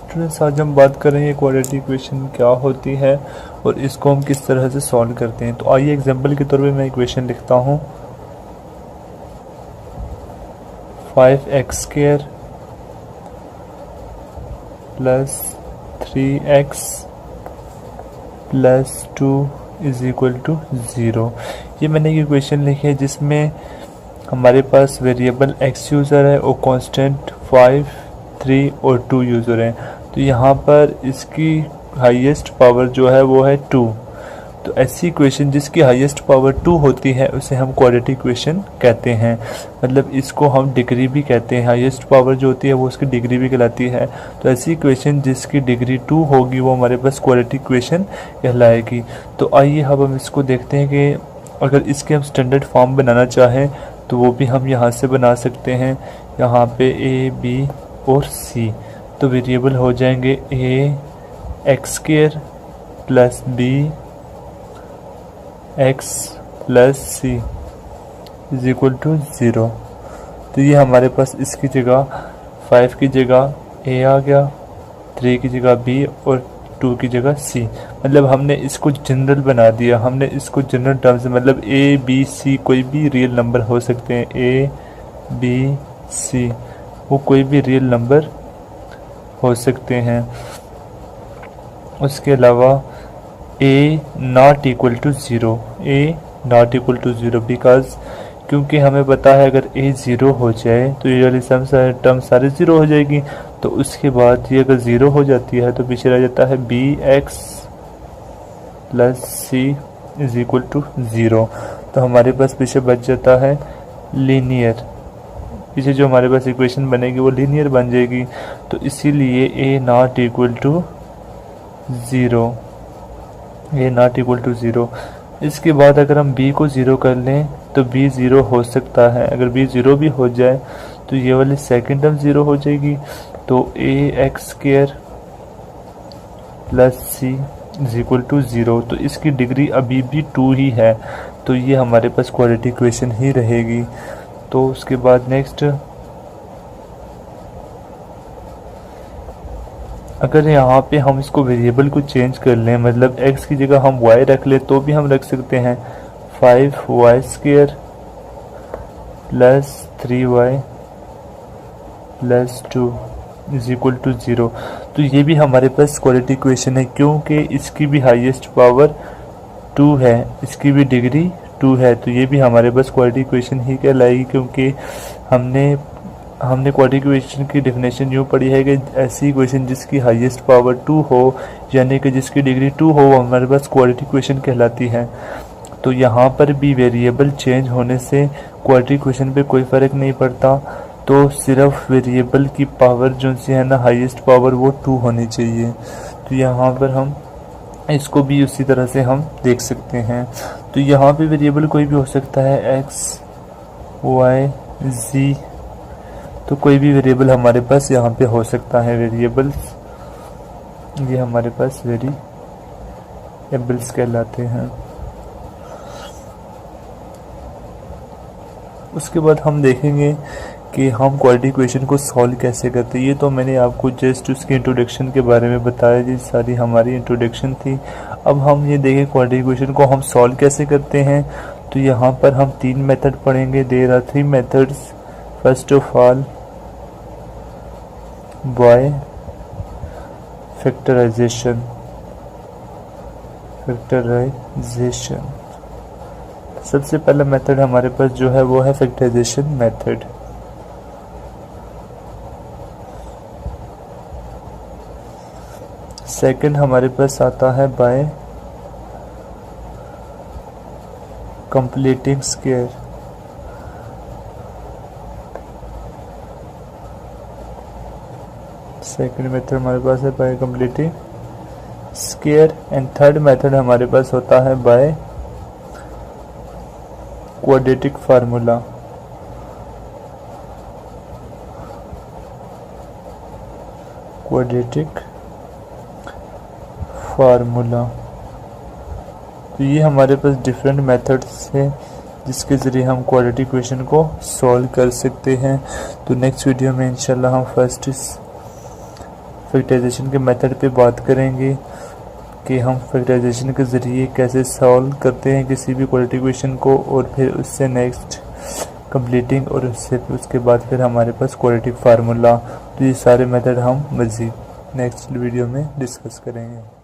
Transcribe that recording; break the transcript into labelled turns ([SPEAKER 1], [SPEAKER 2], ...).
[SPEAKER 1] Students, आज हम बात करेंगे क्वाड्रेटिक इक्वेशन क्या होती है और इसको हम किस तरह से सॉल्व करते हैं। तो आइए एग्जांपल के तौर पे मैं इक्वेशन लिखता हूँ 5x² plus 3x plus 2 is equal to 0। ये मैंने एक इक्वेशन लिखी है जिसमें हमारे पास वेरिएबल x यूज़र है और कांस्टेंट 5, 3 और 2 यूज़र हैं। तो यहाँ पर इसकी हाईएस्ट पावर जो है वो है 2। तो ऐसी इक्वेशन जिसकी हाईएस्ट पावर 2 होती है उसे हम क्वाड्रेटिक इक्वेशन कहते हैं। मतलब इसको हम डिग्री भी कहते हैं, हाईएस्ट पावर जो होती है वो उसकी डिग्री भी कहलाती है। तो ऐसी इक्वेशन जिसकी डिग्री 2 होगी वो हमारे पास क्वाड्रेटिक इक्वेशन कहलाएगी। तो आइए अब हम इसको देखते हैं कि अगर इसके हम स्टैंडर्ड फॉर्म बनाना चाहें तो वो भी हम यहाँ से बना सकते हैं। यहाँ पे a, b और c तो वेरिएबल हो जाएंगे a x² plus b x plus c is equal to 0। तो ये हमारे पास इसकी जगह 5 की जगह a आ गया, 3 की जगह b और 2 की जगह c। मतलब हमने इसको जनरल बना दिया, हमने इसको जनरल टर्म्स मतलब a b c कोई भी रियल नंबर हो सकते हैं, a b c वो कोई भी रियल नंबर हो सकते हैं। उसके अलावा a not equal to 0, a not equal to 0 because क्योंकि हमें पता है अगर a 0 हो जाए तो ये वाली टर्म सारी 0 हो जाएगी। तो उसके बाद ये अगर 0 हो जाती है तो पीछे रह जाता है bx plus c is equal to 0। तो हमारे पास पीछे बच जाता है लीनियर, पीछे जो हमारे पास इक्वेशन बनेगी वो लीनियर बन जाएगी। तो इसीलिए a not equal to 0, a not equal to 0। इसके बाद अगर हम b को 0 कर लें तो b 0 हो सकता है। अगर b 0 भी हो जाए तो ये वाली सेकेंड टर्म 0 हो जाएगी। तो ax² plus c is equal to 0। तो इसकी डिग्री अभी भी 2 ही है, तो ये हमारे पास क्वाड्रेटिक इक्वेशन ही रहेगी। तो उसके बाद नेक्स्ट अगर यहाँ पे हम इसको वेरिएबल को चेंज कर लें, मतलब x की जगह हम y रख लें तो भी हम रख सकते हैं 5y² plus 3y plus 2 is equal to 0। तो ये भी हमारे पास क्वाड्रेटिक इक्वेशन है क्योंकि इसकी भी हाईएस्ट पावर 2 है, इसकी भी डिग्री 2 है। तो ये भी हमारे पास क्वाड्रेटिक इक्वेशन ही कहलाएगी क्योंकि हमने क्वाड्रेटिक इक्वेशन की डेफिनेशन यूँ पढ़ी है कि ऐसी इक्वेशन जिसकी हाईएस्ट पावर 2 हो यानी कि जिसकी डिग्री 2 हो वो हमारे पास क्वाड्रेटिक इक्वेशन कहलाती है। तो यहाँ पर भी वेरिएबल चेंज होने से क्वाड्रेटिक इक्वेशन पे कोई फ़र्क नहीं पड़ता। तो सिर्फ वेरिएबल की पावर जो सी है ना हाईएस्ट पावर वो 2 होनी चाहिए। तो यहाँ पर हम इसको भी उसी तरह से हम देख सकते हैं। तो यहाँ पे वेरिएबल कोई भी हो सकता है x, y, z, तो कोई भी वेरिएबल हमारे पास यहाँ पे हो सकता है। वेरिएबल्स ये हमारे पास वेरिएबल्स कहलाते हैं। उसके बाद हम देखेंगे कि हम क्वाड्रेटिक इक्वेशन को सॉल्व कैसे करते हैं। ये तो मैंने आपको जस्ट उसके इंट्रोडक्शन के बारे में बताया, जी सारी हमारी इंट्रोडक्शन थी। अब हम ये देखें क्वाड्रेटिक इक्वेशन को हम सॉल्व कैसे करते हैं। तो यहाँ पर हम 3 मेथड पढ़ेंगे। There are 3 methods. First of all by factorization. सबसे पहला मेथड हमारे पास जो है वो है फैक्टराइजेशन मेथड। सेकंड हमारे पास आता है bye completing square. Second method हमारे पास है bye completing square. And third method हमारे पास होता है बाय क्वाड्रेटिक फार्मूला। तो ये हमारे पास डिफरेंट मेथड्स हैं जिसके ज़रिए हम क्वाड्रेटिक इक्वेशन को सॉल्व कर सकते हैं। तो नेक्स्ट वीडियो में इंशाल्लाह हम फर्स्ट फैक्टराइजेशन के मेथड पे बात करेंगे कि हम फैक्टराइजेशन के ज़रिए कैसे सॉल्व करते हैं किसी भी क्वाड्रेटिक इक्वेशन को, और फिर उससे नेक्स्ट कंप्लीटिंग, और उसके बाद फिर हमारे पास क्वाड्रेटिक फार्मूला। तो ये सारे मेथड हम मज़ीद नेक्स्ट वीडियो में डिस्कस करेंगे।